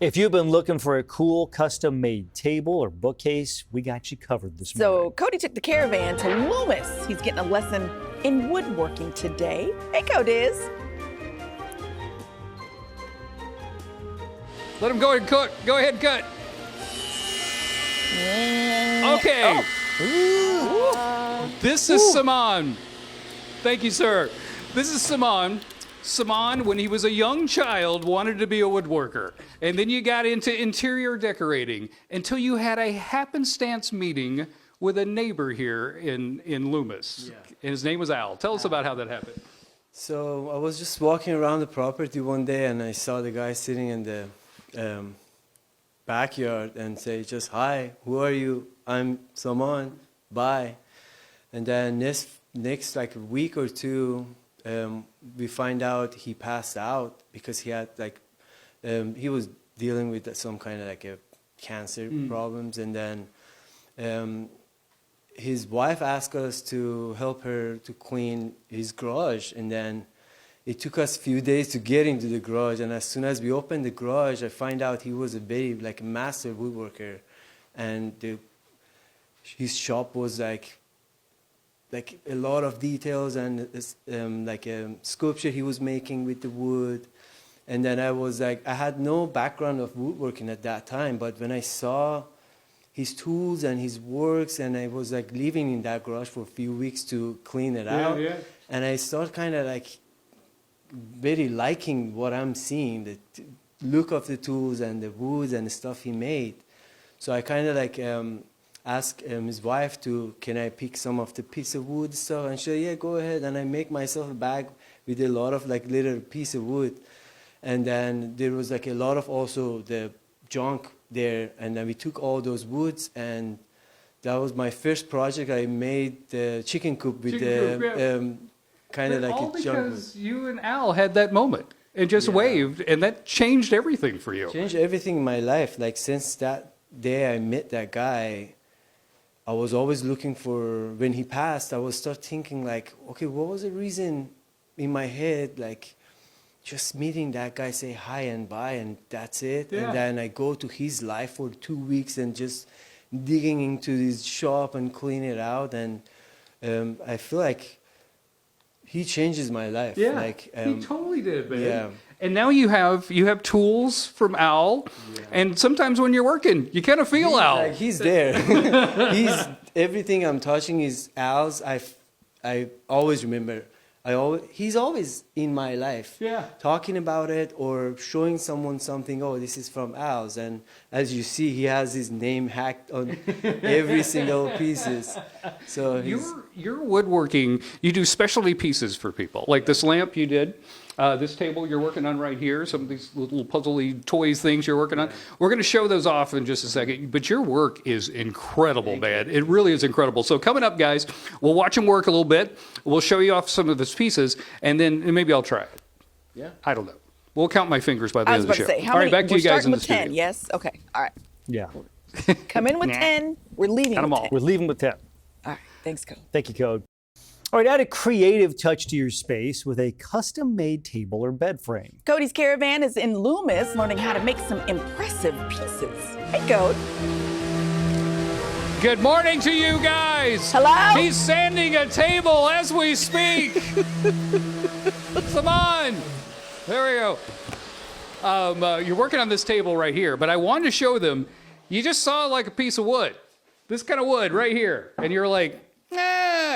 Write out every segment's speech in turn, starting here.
If you've been looking for a cool custom-made table or bookcase, we got you covered this morning. So Cody took the caravan to Loomis. He's getting a lesson in woodworking today. Hey, Cody. Let him go ahead and cook. Go ahead and cut. Okay. This is Saman. Thank you, sir. This is Saman. Saman, when he was a young child, wanted to be a woodworker. And then you got into interior decorating until you had a happenstance meeting with a neighbor here in Loomis. Yeah. And his name was Al. Tell us about how that happened. So I was just walking around the property one day and I saw the guy sitting in the backyard and say just, "Hi, who are you? I'm Saman, bye." And then next like a week or two, we find out he passed out because he had like, he was dealing with some kind of like a cancer problems. And then his wife asked us to help her to clean his garage. And then it took us a few days to get into the garage. And as soon as we opened the garage, I find out he was a very like a master woodworker. And his shop was like a lot of details and like a sculpture he was making with the wood. And then I was like, I had no background of woodworking at that time, but when I saw his tools and his works, and I was like living in that garage for a few weeks to clean it out. Yeah. And I started kind of like very liking what I'm seeing, the look of the tools and the woods and the stuff he made. So I kind of like asked his wife can I pick some of the piece of wood stuff? And she said, yeah, go ahead. And I make myself a bag with a lot of like little piece of wood. And then there was like a lot of also the junk there. And then we took all those woods, and that was my first project. I made the chicken coop with kind of like all a junk wood. because you and Al had that moment and just waved, and that changed everything for you. Changed everything in my life. Like since that day I met that guy, I was always looking for, when he passed, I was start thinking like, okay, what was the reason in my head, like just meeting that guy, say hi and bye, and that's it. Yeah. And then I go to his life for 2 weeks and just digging into his shop and clean it out. And I feel like he changes my life. Yeah, like, he totally did, man. Yeah. And now you have tools from Al, and sometimes when you're working, you kind of feel Al. Like he's there. He's everything I'm touching is Al's. I always remember. He's always in my life. Yeah. Talking about it or showing someone something. Oh, this is from Al's, and as you see, he has his name hacked on every single pieces. So you're woodworking. You do specialty pieces for people, like this lamp you did. This table you're working on right here, some of these little puzzly toys things you're working on. We're going to show those off in just a second, but your work is incredible, man. It really is incredible. So coming up, guys, we'll watch him work a little bit. We'll show you off some of his pieces, and then maybe I'll try it. Yeah. I don't know. We'll count my fingers by the end of the show. All right, back to you guys in the studio. 10, yes? Okay, all right. Yeah. Come in with 10. We're leaving with 10. We're leaving with 10. All right, thanks, Code. Thank you, Code. All right, add a creative touch to your space with a custom-made table or bed frame. Cody's Caravan is in Loomis learning how to make some impressive pieces. Hey, Code. Good morning to you guys. Hello? He's sanding a table as we speak. Come on. There we go. You're working on this table right here, but I wanted to show them. You just saw like a piece of wood, this kind of wood right here, and you're like, nah.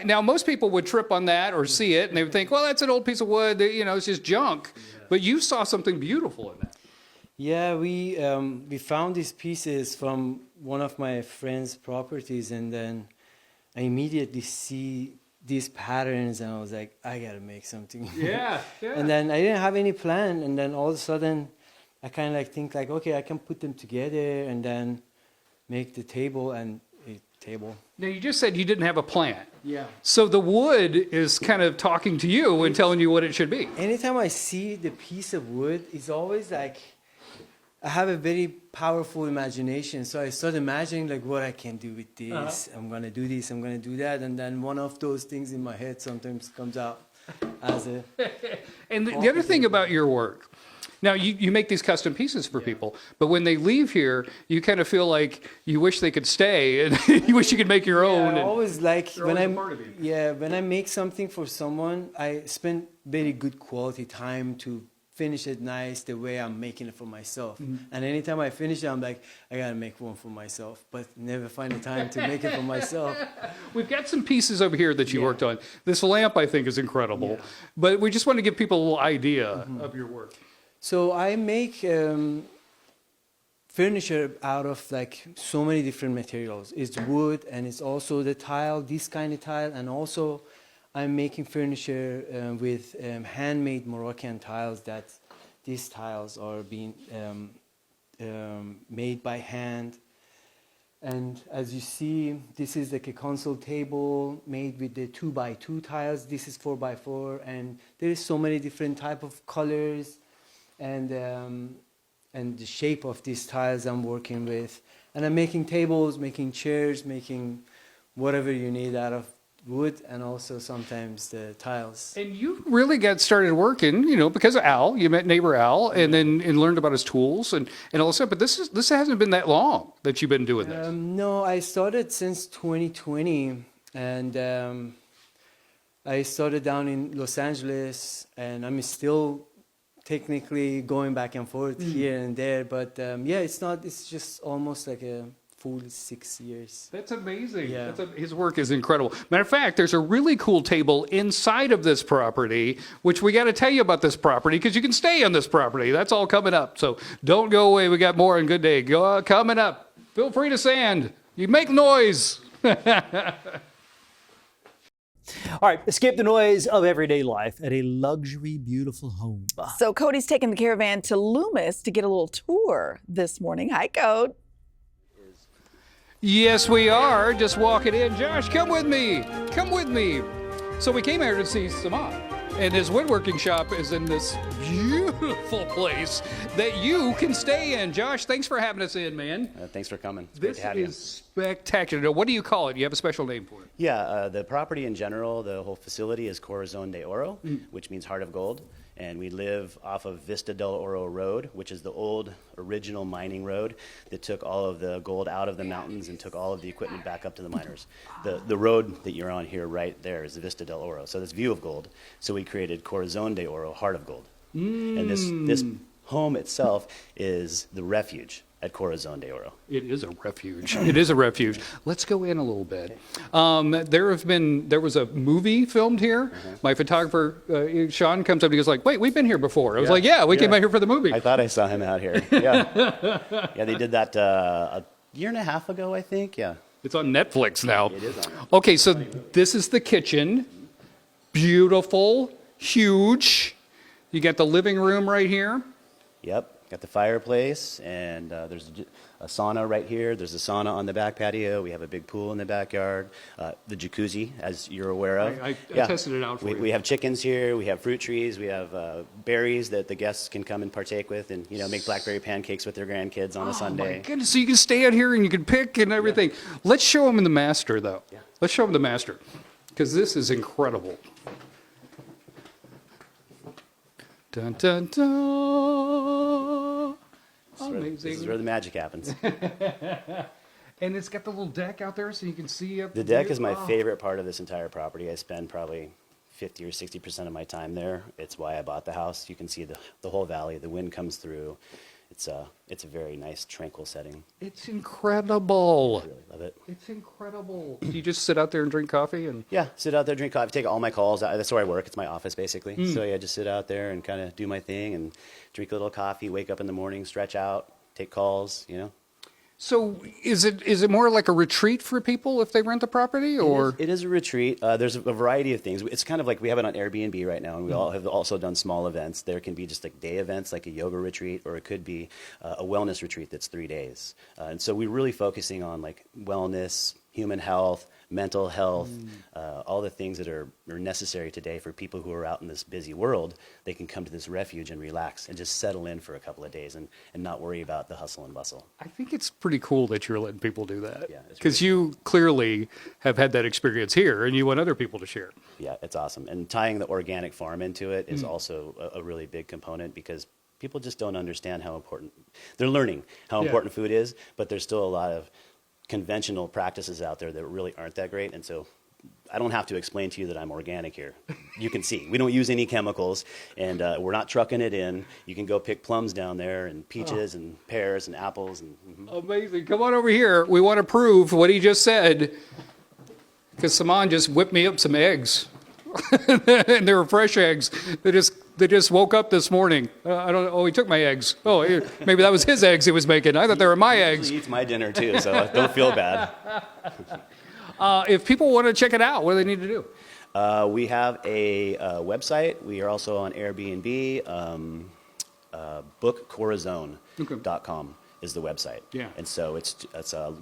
Now, most people would trip on that or see it, and they would think, well, that's an old piece of wood. You know, it's just junk. Yeah. But you saw something beautiful in that. Yeah, we found these pieces from one of my friend's properties, and then I immediately see these patterns, and I was like, I gotta make something. Yeah, yeah. And then I didn't have any plan, and then all of a sudden, I kind of like think like, okay, I can put them together, and then make the table and a table. Now, you just said you didn't have a plan. Yeah. So the wood is kind of talking to you and telling you what it should be. Anytime I see the piece of wood, it's always like, I have a very powerful imagination. So I start imagining like what I can do with this. I'm going to do this, I'm going to do that. And then one of those things in my head sometimes comes out as a... And the other thing about your work Now, you make these custom pieces for people, but when they leave here, you kind of feel like you wish they could stay and you wish you could make your own. I and always like they're when always a I'm part of you. when I make something for someone, I spend very good quality time to finish it nice the way I'm making it for myself. Mm-hmm. And anytime I finish it, I'm like, I gotta make one for myself, but never find the time to make it for myself. We've got some pieces over here that you worked on. This lamp, I think, is incredible. But we just want to give people a little idea of your work. So I make furniture out of like so many different materials. It's wood and it's also the tile, this kind of tile, and also I'm making furniture with handmade Moroccan tiles. That these tiles are being made by hand. And as you see, this is like a console table made with the 2x2 tiles. This is 4x4, and there is so many different type of colors and the shape of these tiles I'm working with. And I'm making tables, making chairs, making whatever you need out of wood, and also sometimes the tiles. And you really got started working, because of Al. You met neighbor Al, and then learned about his tools and all this stuff. But this hasn't been that long that you've been doing this. No, I started since 2020, and I started down in Los Angeles, and I'm still technically going back and forth here and there. But it's just almost like a full 6 years. That's amazing. Yeah. His work is incredible. Matter of fact, there's a really cool table inside of this property, which we got to tell you about this property because you can stay on this property. That's all coming up. So don't go away. We got more on Good Day. Coming up. Feel free to stand. You make noise. All right, escape the noise of everyday life at a luxury, beautiful home. So Cody's taking the caravan to Loomis to get a little tour this morning. Hi, Cody. Yes, we are. Just walking in. Josh, come with me. Come with me. So we came here to see Saman. And his woodworking shop is in this beautiful place that you can stay in. Josh, thanks for having us in, man. Thanks for coming. It's great to have you. This is spectacular. Now, what do you call it? You have a special name for it? Yeah, the property in general, the whole facility is Corazon de Oro, which means Heart of Gold. And we live off of Vista del Oro Road, which is the old original mining road that took all of the gold out of the mountains and took all of the equipment back up to the miners. The road that you're on here right there is the Vista del Oro, so this view of gold. So we created Corazon de Oro, Heart of Gold. And this home itself is the refuge at Corazon de Oro. It is a refuge. It is a refuge. Let's go in a little bit. There was a movie filmed here. My photographer, Sean, comes up and he goes like, wait, we've been here before. I was like, yeah, we came out here for the movie. I thought I saw him out here. Yeah. Yeah, they did that a year and a half ago, I think. Yeah. It's on Netflix now. It is on Netflix. Okay, so this is the kitchen. Beautiful, huge. You got the living room right here. Yep. Got the fireplace, and there's a sauna right here. There's a sauna on the back patio. We have a big pool in the backyard. The jacuzzi, as you're aware of. I tested it out for you. We have chickens here. We have fruit trees. We have berries that the guests can come and partake with, and make blackberry pancakes with their grandkids on a Sunday. Oh my goodness! So you can stay out here and you can pick and everything. Yeah. Let's show them the master, though. Yeah. Let's show them the master, because this is incredible. Dun, dun, dun. Amazing. This is where the magic happens. And it's got the little deck out there so you can see up the deck is my favorite part of this entire property. I spend probably 50 or 60% of my time there. It's why I bought the house. You can see the whole valley. The wind comes through. It's a very nice, tranquil setting. It's incredible. I really love it. It's incredible. Do you just sit out there and drink coffee? Yeah, sit out there, drink coffee, take all my calls. That's where I work. It's my office, basically. So, yeah, just sit out there and kind of do my thing and drink a little coffee, wake up in the morning, stretch out, take calls, So is it more like a retreat for people if they rent the property, or? It is a retreat. There's a variety of things. It's kind of like we have it on Airbnb right now, and we all have also done small events. There can be just like day events, like a yoga retreat, or it could be a wellness retreat that's 3 days. And so we're really focusing on like wellness, human health, mental health, all the things that are necessary today for people who are out in this busy world. They can come to this refuge and relax and just settle in for a couple of days and not worry about the hustle and bustle. I think it's pretty cool that you're letting people do that. Yeah, because you clearly have had that experience here and you want other people to share. Yeah, it's awesome. And tying the organic farm into it is also a really big component, because People just don't understand how important, they're learning how Yeah. important food is, but there's still a lot of conventional practices out there that really aren't that great. And so I don't have to explain to you that I'm organic here. You can see we don't use any chemicals, and we're not trucking it in. You can go pick plums down there, and peaches, and pears, and apples. And Amazing. Come on over here. We want to prove what he just said, because Saman just whipped me up some eggs. And they were fresh eggs. They just woke up this morning. I don't know. Oh, he took my eggs. Oh, maybe that was his eggs he was making. I thought they were my eggs. he eats my dinner too, so don't feel bad. If people want to check it out, what do they need to do? We have a website. We are also on Airbnb. Bookcase.com is the website. Yeah. And so it's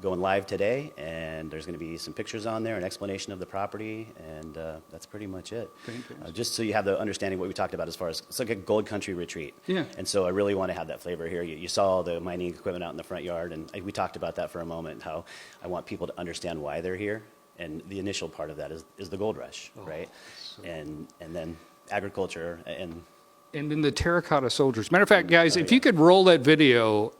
going live today, and there's going to be some pictures on there, an explanation of the property, and that's pretty much it. Just so you have the understanding of what we talked about as far as it's like a gold country retreat. Yeah. And so I really want to have that flavor here. You saw the mining equipment out in the front yard, and we talked about that for a moment, how I want people to understand why they're here. And the initial part of that is the gold rush, right? And then agriculture and And then the terracotta soldiers. Matter of fact, guys, if you could roll that video,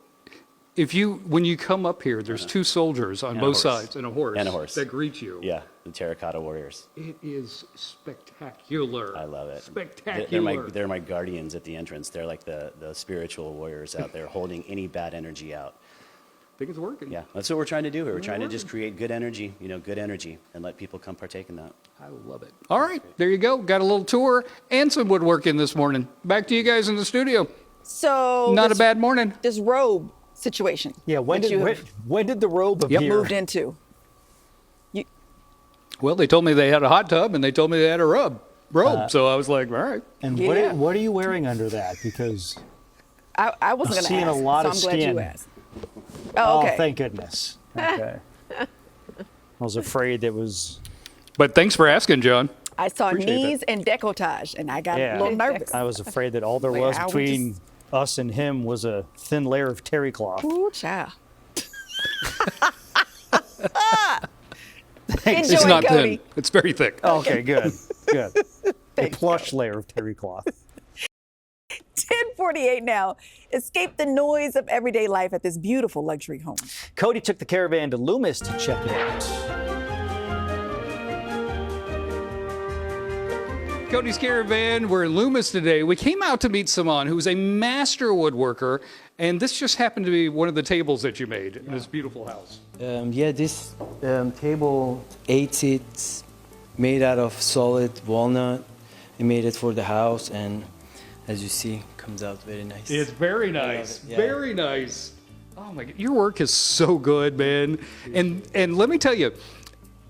when you come up here, there's two soldiers on And a both horse. sides and a horse. And a horse. That greet you. yeah, the terracotta warriors. It is spectacular. I love it. Spectacular. They're my guardians at the entrance. They're like the spiritual warriors out there holding any bad energy out. I think it's working. Yeah, that's what we're trying to do here. We're trying to just create good energy, and let people come partake in that. I love it. All right, there you go. Got a little tour and some woodworking this morning. Back to you guys in the studio. So Not a this- bad morning. This robe situation. Yeah, when that you did have when did the robe appear? moved into? Well, they told me they had a hot tub and they told me they had a robe. So I was like, all right. And Yeah. what are you wearing under that? Because I wasn't going to seeing ask. a lot so of I'm glad skin. you asked. Oh, okay. thank goodness. Okay. I was afraid it was. But thanks for asking, John. I saw Appreciate knees and decolletage, and I got Yeah. a little nervous. I was afraid that all there Like, was I would between us and him was a thin layer of terry cloth. Ooh, child. Thanks. Enjoy, It's not Cody. thin. It's very thick. Okay, good, good. A Thanks, plush layer of terry cloth. 10:48 now. Escape the noise of everyday life at this beautiful luxury home. Cody took the caravan to Loomis to check it out. Cody's Caravan, we're in Loomis today. We came out to meet Saman, who's a master woodworker, and this just happened to be one of the tables that you made in this beautiful house. This table, 8 seats, made out of solid walnut. I made it for the house, and as you see, comes out very nice. It's very nice, it, yeah. very nice. Oh my God, your work is so good, man. And let me tell you,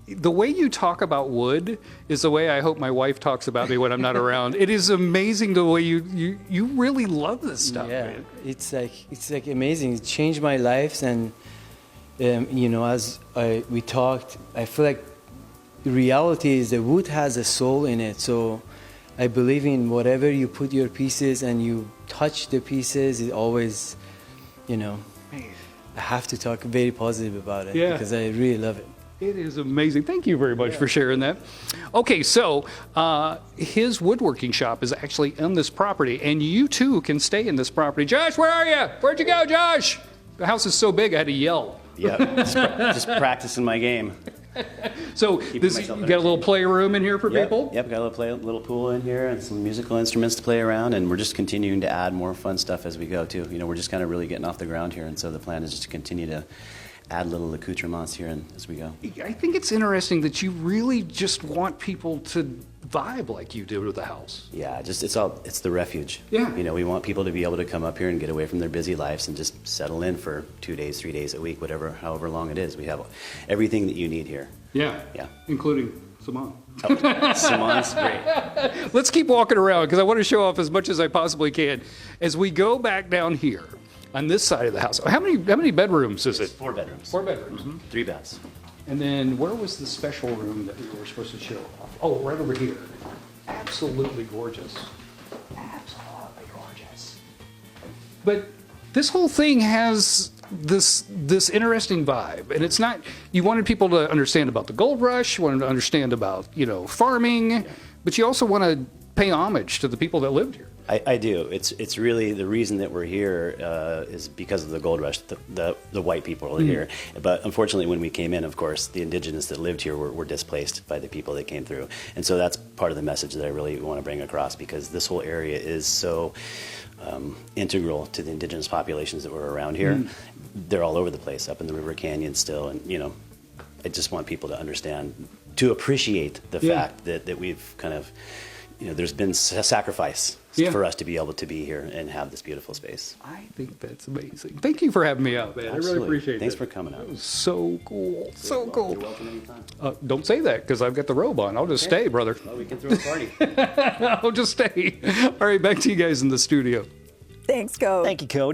the way you talk about wood is the way I hope my wife talks about me when I'm not around. It is amazing the way you really love this stuff, Yeah, man. it's like amazing. It changed my life, and as we talked, I feel like the reality is that wood has a soul in it. So I believe in whatever you put your pieces and you touch the pieces, it always, I have to talk very positive about it Yeah. because I really love it. It is amazing. Thank you very much for sharing that. Okay, so his woodworking shop is actually on this property, and you too can stay in this property. Josh, where are you? Where'd you go, Josh? The house is so big, I had to yell. Yeah, just practicing my game. So you myself got a little playroom in here for Yep, people? Yep, got a little pool in here and some musical instruments to play around, and we're just continuing to add more fun stuff as we go too. We're just kind of really getting off the ground here, and so the plan is just to continue to add little accoutrements here as we go. I think it's interesting that you really just want people to vibe like you do with the house. Yeah, it's the refuge. Yeah. We want people to be able to come up here and get away from their busy lives and just settle in for 2 days, 3 days a week, however long it is. We have everything that you need here. Yeah. Yeah. Including Saman. Saman's great. Let's keep walking around because I want to show off as much as I possibly can. As we go back down here on this side of the house, how many bedrooms is it? 4 bedrooms. 4 bedrooms. 3 baths. And then where was the special room that we were supposed to show off? Oh, right over here. Absolutely gorgeous. Absolutely gorgeous. But this whole thing has this interesting vibe, and it's not. You wanted people to understand about the gold rush. You wanted to understand about farming, but you also want to pay homage to the people that lived here. I do. It's really the reason that we're here is because of the gold rush. The white people are here, but unfortunately, when we came in, of course, the indigenous that lived here were displaced by the people that came through, and so that's part of the message that I really want to bring across, because this whole area is so integral to the indigenous populations that were around here. They're all over the place, up in the river canyon still, and I just want people to understand, to appreciate the fact that we've kind of, there's been sacrifice for us to be able to be here and have this beautiful space. I think that's amazing. Thank you for having me out, man. Absolutely. I really appreciate it. Thanks for coming out. So cool. So cool. You're welcome anytime. Don't say that, because I've got the robe on. I'll just stay, brother. Well, we can throw a party. I'll just stay. All right, back to you guys in the studio. Thanks, Cody. Thank you, Cody.